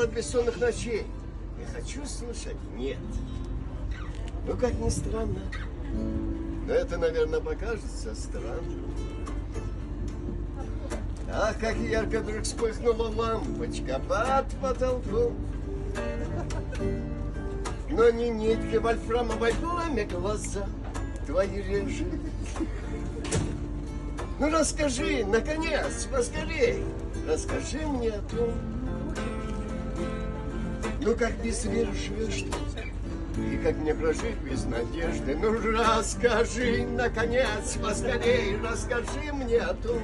от бессонных ночей. Я хочу слушать «нет». Ну, как ни странно, но это, наверное, покажется странным. Ах, как ярко вдруг вспыхнула лампочка под потолком. Но не нитки вольфрамовой пламя глаза твои режут. Ну, расскажи, наконец, поскорей, расскажи мне о том, ну, как без веры живешь ты, и как мне прожить без надежды. Ну, расскажи, наконец, поскорей, расскажи мне о том,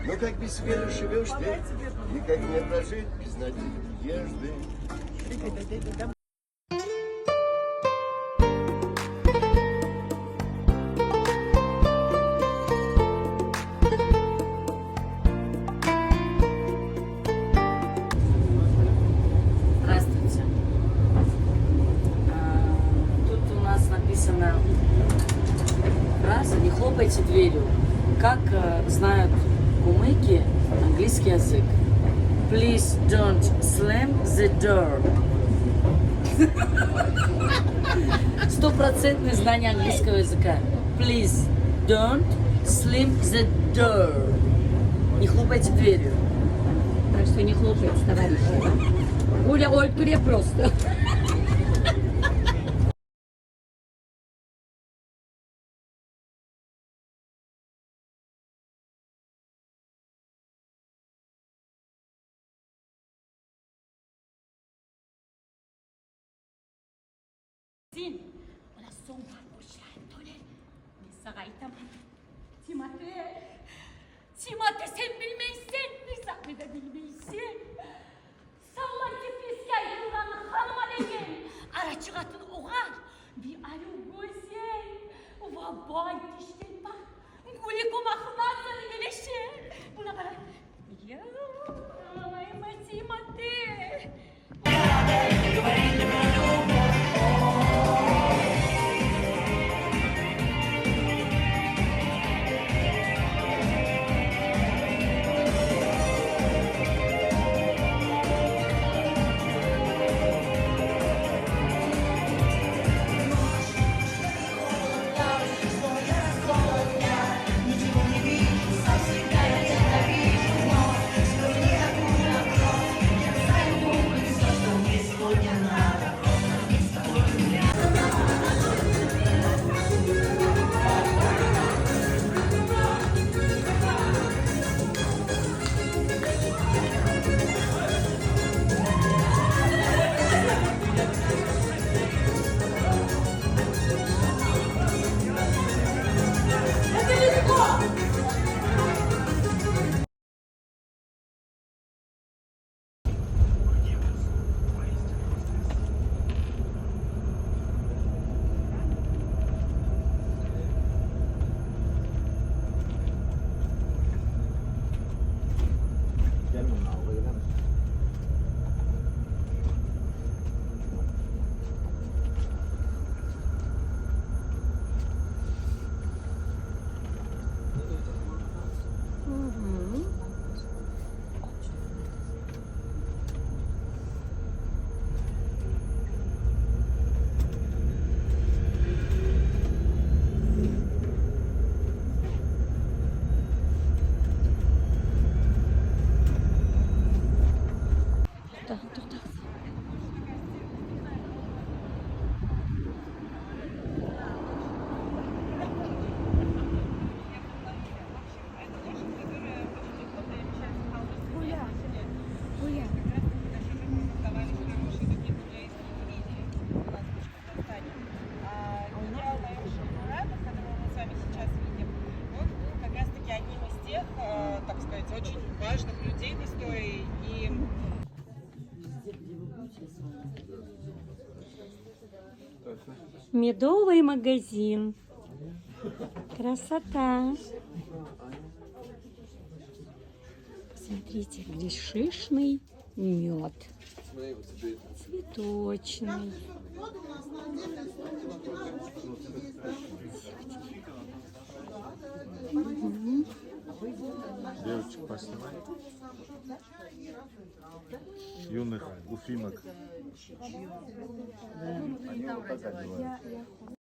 ну, как без веры живешь ты, и как мне прожить без надежды. Здравствуйте. Тут у нас написана фраза «Не хлопайте дверью». Как знают кумыки английский язык? Please don't slam the door. Стопроцентное знание английского языка. Please don't slam the door. Не хлопайте дверью. Так что не хлопайте, товарищи. Оля, Ольга, просто. Ona soğuk boşver döner. Ne saraytam. Timate. Timate sen bilmeysin. Bir zahmet de bilmeysin. Salla tepis gel buranın hanıma degen. Ara çıkartın oğar. Bir alo gözel. Vabay dişten bak. Gülü komaklar sana geleşe. Buna kadar. Ya. Ay Timate. так сказать, очень важных людей в истории. И Медовый магазин. Красота. Смотрите, здесь шишный мед. Цветочный. Угу. Девочек поснимай. Юных уфимок. Они вот так одеваются.